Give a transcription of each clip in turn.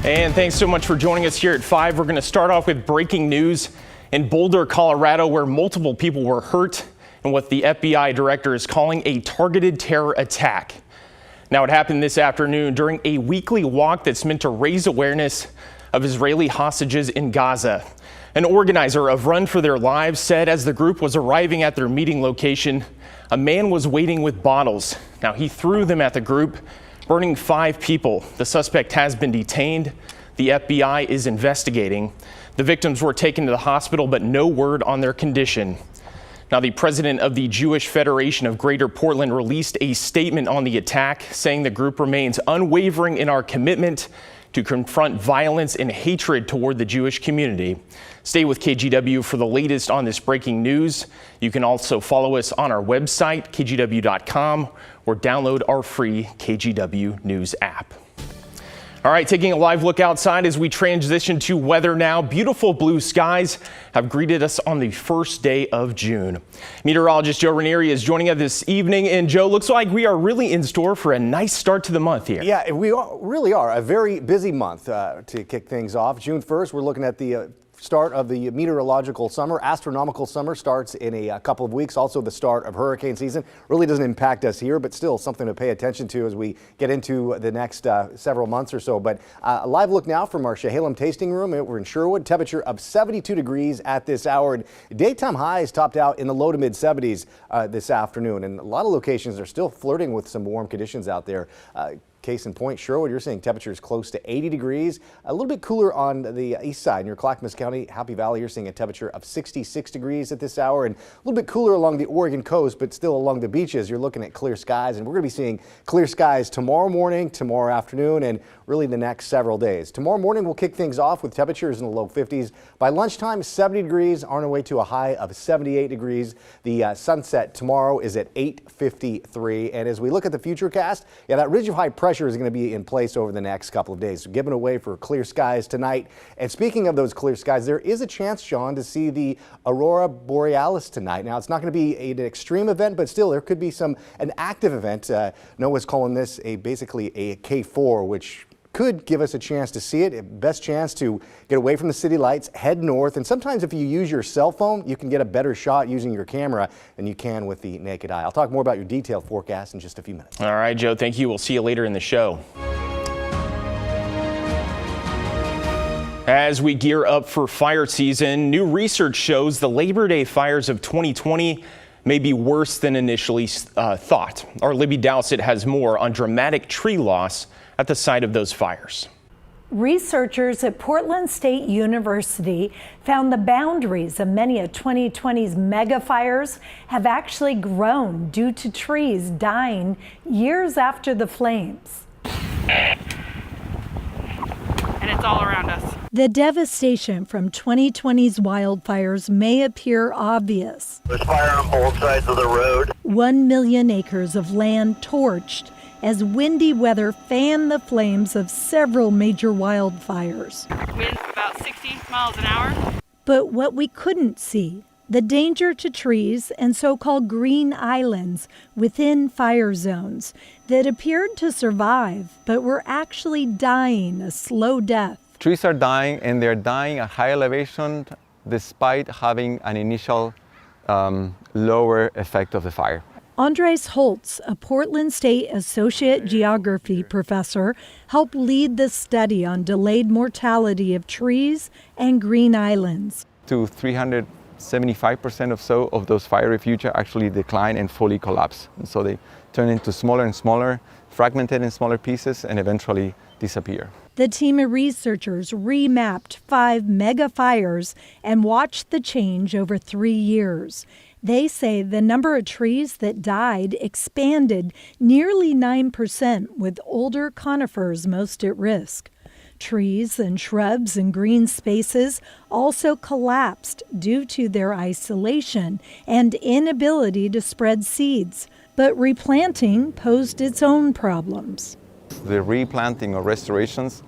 And thanks so much for joining us here at 5. We're going to start off with breaking news in Boulder, Colorado, where multiple people were hurt in what the FBI director is calling a targeted terror attack. Now, it happened this afternoon during a weekly walk that's meant to raise awareness of Israeli hostages in Gaza. An organizer of Run for Their Lives said as the group was arriving at their meeting location, a man was waiting with bottles. Now, he threw them at the group, burning 5 people. The suspect has been detained. The FBI is investigating. The victims were taken to the hospital, but no word on their condition. Now, the president of the Jewish Federation of Greater Portland released a statement on the attack, saying the group remains unwavering in our commitment to confront violence and hatred toward the Jewish community. Stay with KGW for the latest on this breaking news. You can also follow us on our website, kgw.com, or download our free KGW News app. All right, taking a live look outside as we transition to weather now. Beautiful blue skies have greeted us on the first day of June. Meteorologist Joe Ranieri is joining us this evening. And Joe, looks like we are really in store for a nice start to the month here. Yeah, we really are. A very busy month to kick things off. June 1st, we're looking at the start of the meteorological summer. Astronomical summer starts in a couple of weeks. Also the start of hurricane season. Really doesn't impact us here, but still something to pay attention to as we get into the next several months or so. But a live look now from our Chehalem tasting room. We're in Sherwood. Temperature of 72 degrees at this hour. And daytime highs topped out in the low to mid 70s this afternoon. And a lot of locations are still flirting with some warm conditions out there. Case in point, Sherwood, you're seeing temperatures close to 80 degrees. A little bit cooler on the east side near Clackamas County, Happy Valley. You're seeing a temperature of 66 degrees at this hour, and a little bit cooler along the Oregon coast, but still along the beaches. You're looking at clear skies, and we're going to be seeing clear skies tomorrow morning, tomorrow afternoon, and really the next several days. Tomorrow morning, we'll kick things off with temperatures in the low 50s. By lunchtime, 70 degrees, on our way to a high of 78 degrees. The sunset tomorrow is at 8:53. And as we look at the futurecast, that ridge of high pressure is going to be in place over the next couple of days, giving away for clear skies tonight. And speaking of those clear skies, there is a chance, Sean, to see the aurora borealis tonight. Now, it's not going to be an extreme event, but still there could be an active event. NOAA's calling this basically a K4, which could give us a chance to see it. Best chance to get away from the city lights, head north, and sometimes if you use your cell phone, you can get a better shot using your camera than you can with the naked eye. I'll talk more about your detailed forecast in just a few minutes. All right, Joe, thank you. We'll see you later in the show. As we gear up for fire season, new research shows the Labor Day fires of 2020 may be worse than initially thought. Our Libby Dowsett has more on dramatic tree loss at the site of those fires. Researchers at Portland State University found the boundaries of many of 2020's mega fires have actually grown due to trees dying years after the flames. And it's all around us. The devastation from 2020's wildfires may appear obvious. There's fire on both sides of the road. 1 million acres of land torched as windy weather fanned the flames of several major wildfires. Winds about 60 miles an hour. But what we couldn't see, the danger to trees and so-called green islands within fire zones that appeared to survive but were actually dying a slow death. Trees are dying, and they're dying at high elevation despite having an initial lower effect of the fire. Andres Holtz, a Portland State Associate Geography professor, helped lead the study on delayed mortality of trees and green islands. To 375% or so of those fire refugia actually decline and fully collapse. And so they turn into smaller and smaller, fragmented in smaller pieces, and eventually disappear. The team of researchers remapped 5 mega fires and watched the change over 3 years. They say the number of trees that died expanded nearly 9%, with older conifers most at risk. Trees and shrubs and green spaces also collapsed due to their isolation and inability to spread seeds. But replanting posed its own problems. The replanting or restorations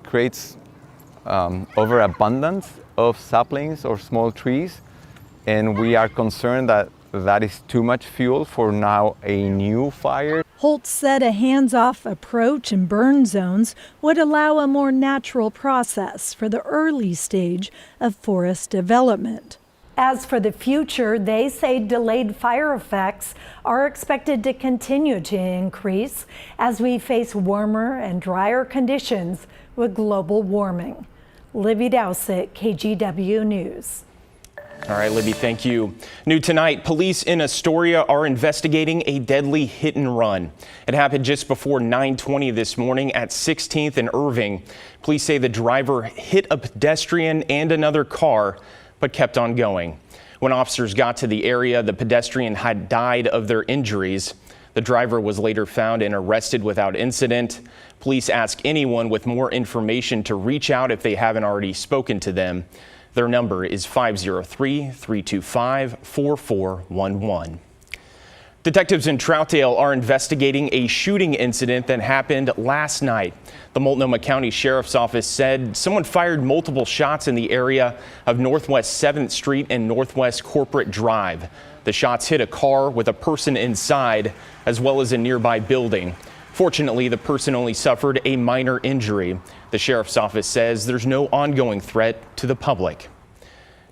creates overabundance of saplings or small trees. And we are concerned that that is too much fuel for now a new fire. Holtz said a hands-off approach in burn zones would allow a more natural process for the early stage of forest development. As for the future, they say delayed fire effects are expected to continue to increase as we face warmer and drier conditions with global warming. Libby Dowsett, KGW News. All right, Libby, thank you. New tonight, police in Astoria are investigating a deadly hit and run. It happened just before 9:20 this morning at 16th and Irving. Police say the driver hit a pedestrian and another car, but kept on going. When officers got to the area, the pedestrian had died of their injuries. The driver was later found and arrested without incident. Police ask anyone with more information to reach out if they haven't already spoken to them. Their number is 503-325-4411. Detectives in Troutdale are investigating a shooting incident that happened last night. The Multnomah County Sheriff's Office said someone fired multiple shots in the area of Northwest 7th Street and Northwest Corporate Drive. The shots hit a car with a person inside, as well as a nearby building. Fortunately, the person only suffered a minor injury. The Sheriff's Office says there's no ongoing threat to the public.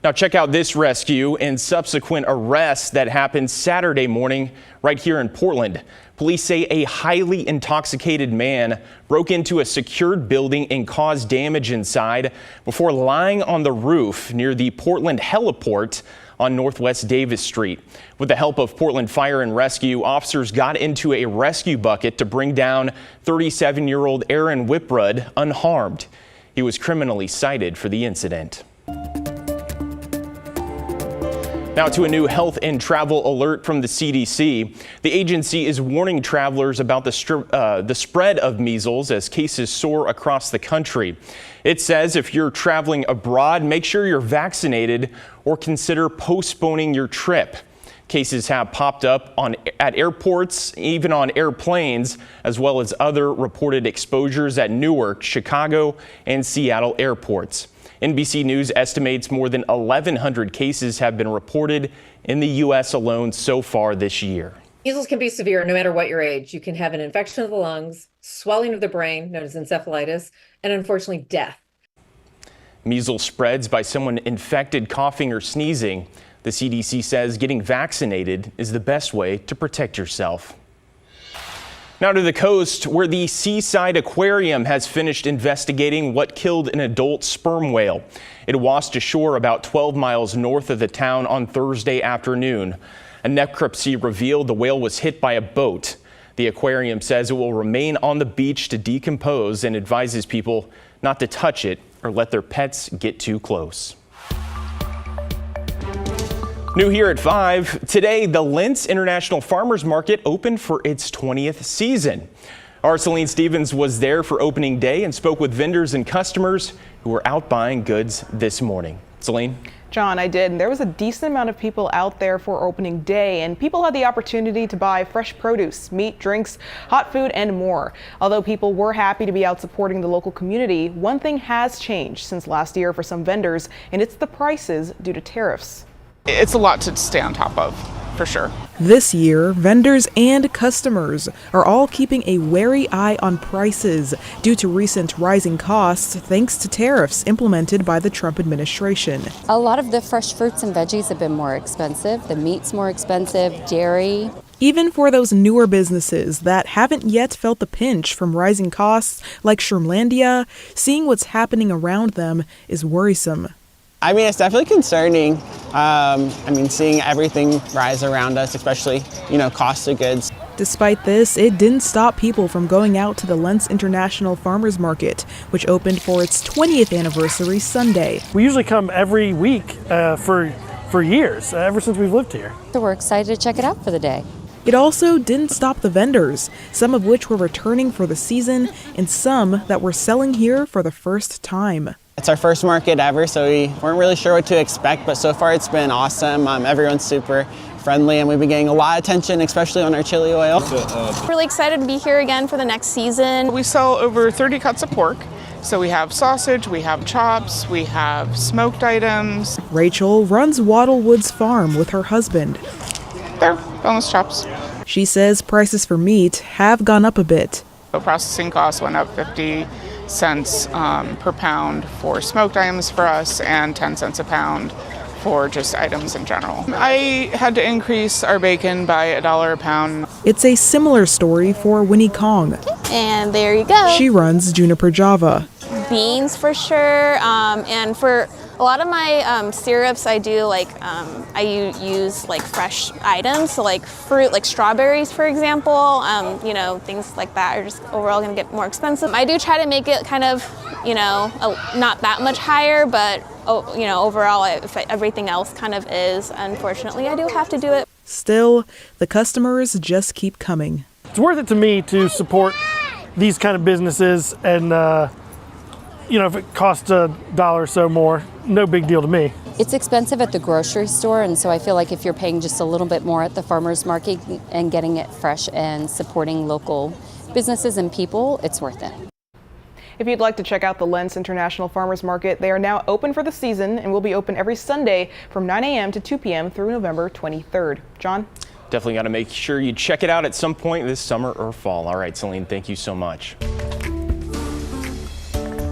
Now check out this rescue and subsequent arrest that happened Saturday morning right here in Portland. Police say a highly intoxicated man broke into a secured building and caused damage inside before lying on the roof near the Portland heliport on Northwest Davis Street. With the help of Portland Fire and Rescue, officers got into a rescue bucket to bring down 37-year-old Aaron Whiprud unharmed. He was criminally cited for the incident. Now to a new health and travel alert from the CDC. The agency is warning travelers about the spread of measles as cases soar across the country. It says if you're traveling abroad, make sure you're vaccinated or consider postponing your trip. Cases have popped up at airports, even on airplanes, as well as other reported exposures at Newark, Chicago, and Seattle airports. NBC News estimates more than 1,100 cases have been reported in the U.S. alone so far this year. Measles can be severe no matter what your age. You can have an infection of the lungs, swelling of the brain, known as encephalitis, and unfortunately death. Measles spreads by someone infected coughing or sneezing. The CDC says getting vaccinated is the best way to protect yourself. Now to the coast, where the Seaside Aquarium has finished investigating what killed an adult sperm whale. It washed ashore about 12 miles north of the town on Thursday afternoon. A necropsy revealed the whale was hit by a boat. The aquarium says it will remain on the beach to decompose and advises people not to touch it or let their pets get too close. New here at 5, today the Lintz International Farmers Market opened for its 20th season. Our Celine Stevens was there for opening day and spoke with vendors and customers who were out buying goods this morning. Celine? John, I did. There was a decent amount of people out there for opening day, and people had the opportunity to buy fresh produce, meat, drinks, hot food, and more. Although people were happy to be out supporting the local community, one thing has changed since last year for some vendors, and it's the prices due to tariffs. It's a lot to stay on top of, for sure. This year, vendors and customers are all keeping a wary eye on prices due to recent rising costs thanks to tariffs implemented by the Trump administration. A lot of the fresh fruits and veggies have been more expensive. The meat's more expensive, dairy. Even for those newer businesses that haven't yet felt the pinch from rising costs like Shroomlandia, seeing what's happening around them is worrisome. I mean, it's definitely concerning. Seeing everything rise around us, especially, cost of goods. Despite this, it didn't stop people from going out to the Lintz International Farmers Market, which opened for its 20th anniversary Sunday. We usually come every week for years, ever since we've lived here. So we're excited to check it out for the day. It also didn't stop the vendors, some of which were returning for the season and some that were selling here for the first time. It's our first market ever, so we weren't really sure what to expect, but so far it's been awesome. Everyone's super friendly, and we've been getting a lot of attention, especially on our chili oil. Really excited to be here again for the next season. We sell over 30 cuts of pork. So we have sausage, we have chops, we have smoked items. Rachel runs Wattle Woods Farm with her husband. there, boneless chops. She says prices for meat have gone up a bit. The processing costs went up 50 cents per pound for smoked items for us and 10 cents a pound for just items in general. I had to increase our bacon by $1 a pound. It's a similar story for Winnie Kong. And there you go. She runs Juniper Java. Beans for sure, and for a lot of my syrups, I do I use like fresh items, so like fruit, like strawberries, for example. You know, things like that are just overall going to get more expensive. I do try to make it kind of, you know, not that much higher, but you know, overall, if everything else kind of is, unfortunately, I do have to do it. Still, the customers just keep coming. It's worth it to me to support these kind of businesses, and you know, if it costs $1 or so more, no big deal to me. It's expensive at the grocery store, and so I feel like if you're paying just a little bit more at the farmer's market and getting it fresh and supporting local businesses and people, it's worth it. If you'd like to check out the Lintz International Farmers Market, they are now open for the season and will be open every Sunday from 9 a.m. to 2 p.m. through November 23rd. John? Definitely got to make sure you check it out at some point this summer or fall. All right, Celine, thank you so much.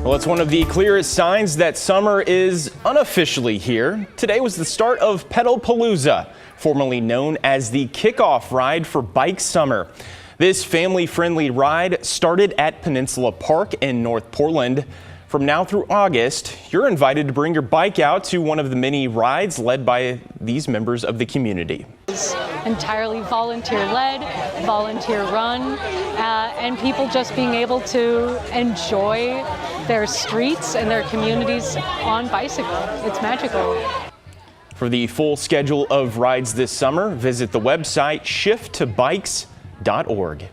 Well, it's one of the clearest signs that summer is unofficially here. Today was the start of Palooa, formerly known as the kickoff ride for Bike Summer. This family-friendly ride started at Peninsula Park in North Portland. From now through August, you're invited to bring your bike out to one of the many rides led by these members of the community. Entirely volunteer-led, volunteer-run, and people just being able to enjoy their streets and their communities on bicycle. It's magical. For the full schedule of rides this summer, visit the website shifttobikes.org.